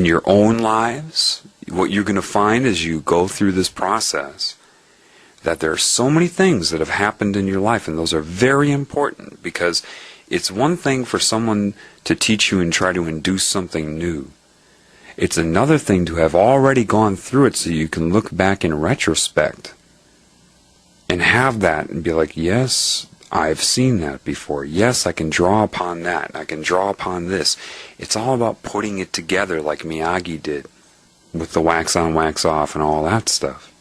in your own lives, what you're going to find as you go through this process, that there are so many things that have happened in your life, and those are very important, because it's one thing for someone to teach you and try to induce something new. It's another thing to have already gone through it so you can look back in retrospect and have that and be like, yes, I've seen that before. Yes, I can draw upon that. I can draw upon this. It's all about putting it together like Miyagi did with the wax on, wax off and all that stuff.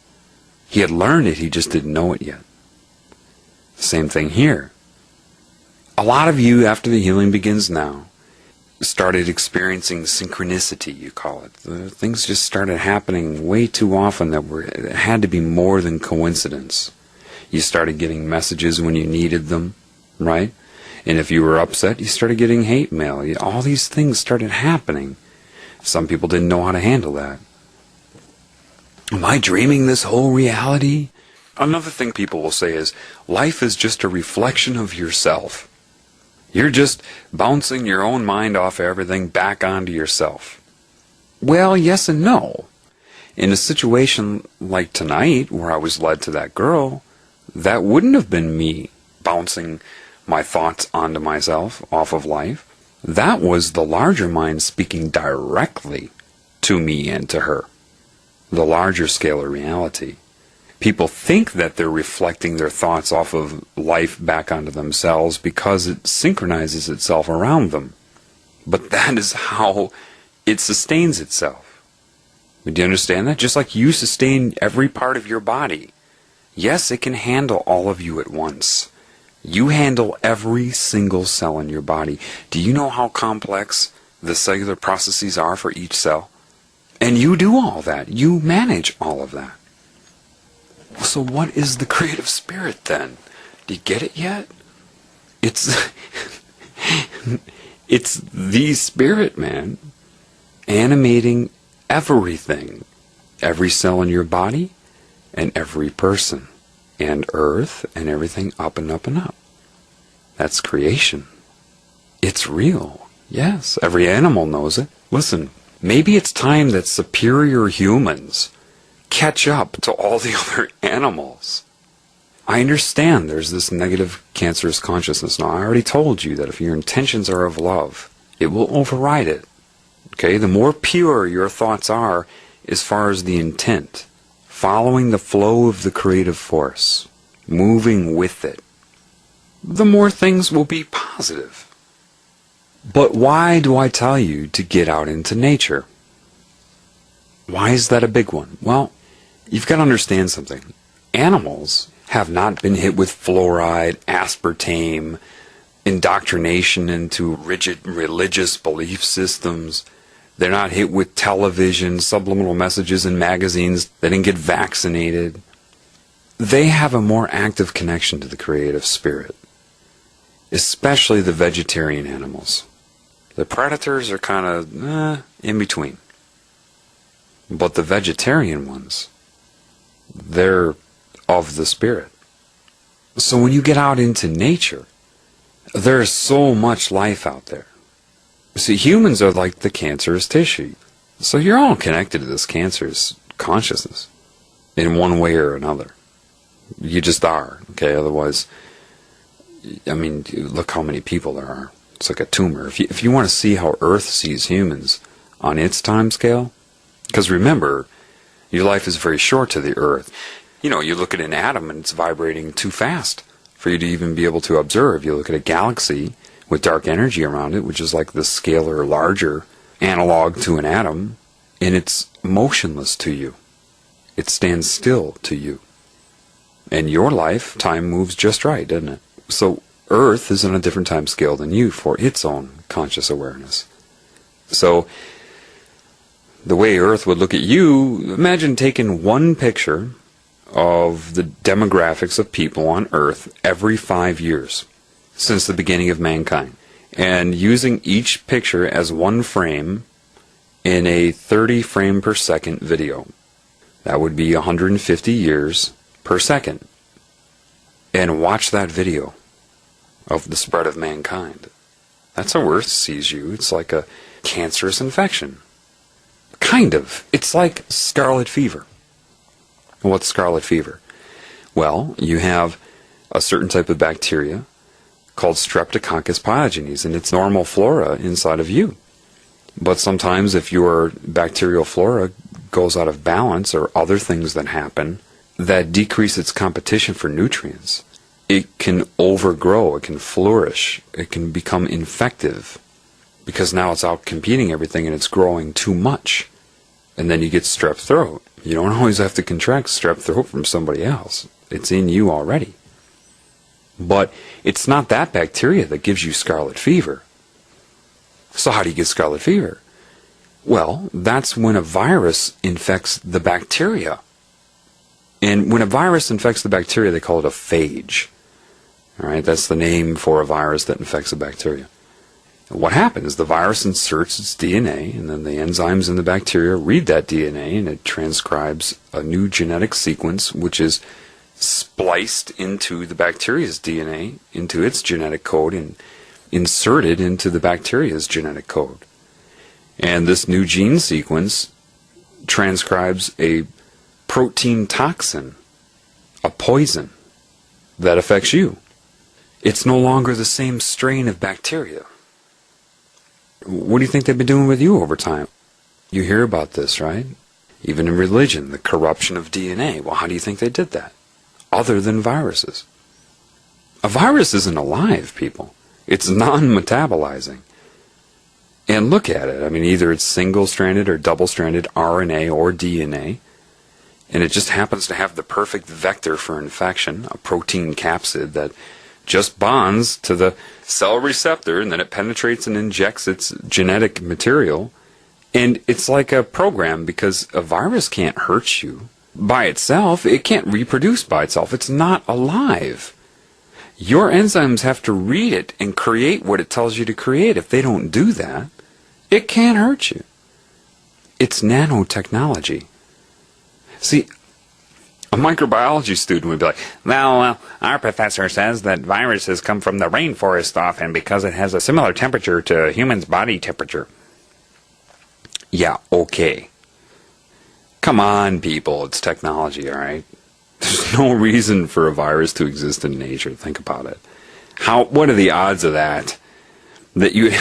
He had learned it, he just didn't know it yet. Same thing here. A lot of you, after the healing begins now, started experiencing synchronicity, you call it. Things just started happening way too often that it had to be more than coincidence. You started getting messages when you needed them, right? And if you were upset, you started getting hate mail. All these things started happening. Some people didn't know how to handle that. Am I dreaming this whole reality? Another thing people will say is, life is just a reflection of yourself. You're just bouncing your own mind off everything back onto yourself. Well, yes and no. In a situation like tonight, where I was led to that girl, that wouldn't have been me bouncing my thoughts onto myself, off of life. That was the larger mind speaking directly to me and to her. The larger scale of reality. People think that they're reflecting their thoughts off of life back onto themselves because it synchronizes itself around them. But that is how it sustains itself. Do you understand that? Just like you sustain every part of your body. Yes, it can handle all of you at once. You handle every single cell in your body. Do you know how complex the cellular processes are for each cell? And you do all that. You manage all of that. So what is the creative spirit then? Do you get it yet? It's it's the spirit, man, animating everything, every cell in your body and every person and earth and everything up and up and up. That's creation. It's real. Yes, every animal knows it. Listen, maybe it's time that superior humans catch up to all the other animals. I understand there's this negative cancerous consciousness. Now, I already told you that if your intentions are of love, it will override it. Okay? The more pure your thoughts are as far as the intent, following the flow of the creative force, moving with it, the more things will be positive. But why do I tell you to get out into nature? Why is that a big one? Well, you've got to understand something. Animals have not been hit with fluoride, aspartame, indoctrination into rigid religious belief systems. They're not hit with television, subliminal messages in magazines. They didn't get vaccinated. They have a more active connection to the creative spirit, especially the vegetarian animals. The predators are kind of in between. But the vegetarian ones, they're of the spirit. So when you get out into nature, there's so much life out there. See, humans are like the cancerous tissue. So you're all connected to this cancerous consciousness in one way or another. You just are, okay? Otherwise, I mean, look how many people there are. It's like a tumor. If you want to see how Earth sees humans on its time scale, because remember, your life is very short to the Earth. You know, you look at an atom and it's vibrating too fast for you to even be able to observe. You look at a galaxy with dark energy around it, which is like the scalar larger analog to an atom, and it's motionless to you. It stands still to you. And your life, time moves just right, doesn't it? So Earth is on a different time scale than you for its own conscious awareness. So the way Earth would look at you, imagine taking one picture of the demographics of people on Earth every 5 years since the beginning of mankind, and using each picture as one frame in a 30 frame per second video. That would be 150 years per second. And watch that video of the spread of mankind. That's how Earth sees you. It's like a cancerous infection. Kind of. It's like scarlet fever. What's scarlet fever? Well, you have a certain type of bacteria called Streptococcus pyogenes, and it's normal flora inside of you. But sometimes if your bacterial flora goes out of balance or other things that happen that decrease its competition for nutrients, it can overgrow, it can flourish, it can become infective because now it's out competing everything and it's growing too much. And then you get strep throat. You don't always have to contract strep throat from somebody else. It's in you already. But it's not that bacteria that gives you scarlet fever. So how do you get scarlet fever? Well, that's when a virus infects the bacteria. And when a virus infects the bacteria, they call it a phage. All right, that's the name for a virus that infects a bacteria. And what happens? The virus inserts its DNA, and then the enzymes in the bacteria read that DNA, and it transcribes a new genetic sequence, which is spliced into the bacteria's DNA, into its genetic code, and inserted into the bacteria's genetic code. And this new gene sequence transcribes a protein toxin, a poison, that affects you. It's no longer the same strain of bacteria. What do you think they've been doing with you over time? You hear about this, right? Even in religion, the corruption of DNA. Well, how do you think they did that? Other than viruses. A virus isn't alive, people. It's non-metabolizing. And look at it. I mean, either it's single-stranded or double-stranded RNA or DNA, and it just happens to have the perfect vector for infection, a protein capsid that just bonds to the cell receptor, and then it penetrates and injects its genetic material. And it's like a program, because a virus can't hurt you by itself. It can't reproduce by itself. It's not alive. Your enzymes have to read it and create what it tells you to create. If they don't do that, it can't hurt you. It's nanotechnology. See, a microbiology student would be like, well, our professor says that viruses come from the rainforest often because it has a similar temperature to a human's body temperature. Yeah, okay. Come on, people, it's technology, all right? There's no reason for a virus to exist in nature. Think about it. What are the odds of that? That you'd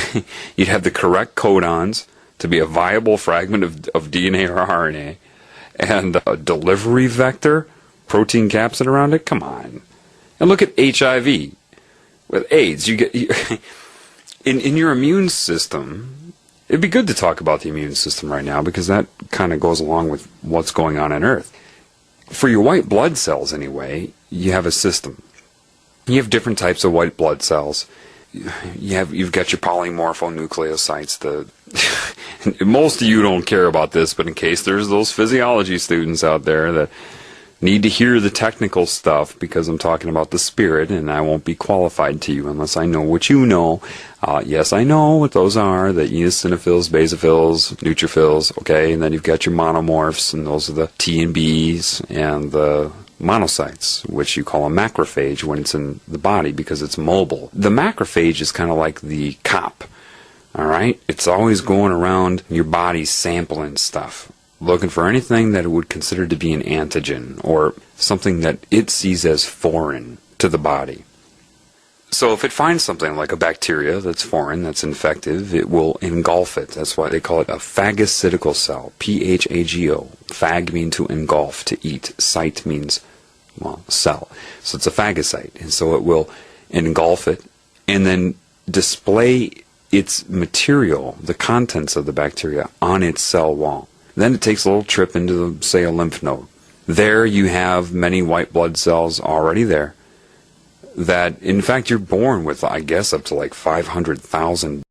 have the correct codons to be a viable fragment of DNA or RNA, and a delivery vector, protein capsid around it? Come on. And look at HIV. With AIDS, you get in your immune system. It'd be good to talk about the immune system right now, because that kind of goes along with what's going on Earth. For your white blood cells, anyway, you have a system. You have different types of white blood cells. You've got your polymorphonucleocytes. Most of you don't care about this, but in case there's those physiology students out there that need to hear the technical stuff, because I'm talking about the spirit, and I won't be qualified to you unless I know what you know. Yes, I know what those are, the eosinophils, basophils, neutrophils, okay, and then you've got your monomorphs, and those are the T and Bs, and the monocytes, which you call a macrophage when it's in the body because it's mobile. The macrophage is kind of like the cop, all right? It's always going around your body sampling stuff, looking for anything that it would consider to be an antigen or something that it sees as foreign to the body. So if it finds something like a bacteria that's foreign, that's infective, it will engulf it. That's why they call it a phagocytical cell, P-H-A-G-O. Phag means to engulf, to eat. Cyte means, well, cell. So it's a phagocyte. And so it will engulf it and then display its material, the contents of the bacteria, on its cell wall. Then it takes a little trip into, say, a lymph node. There you have many white blood cells already there that, in fact, you're born with, I guess, up to like 500,000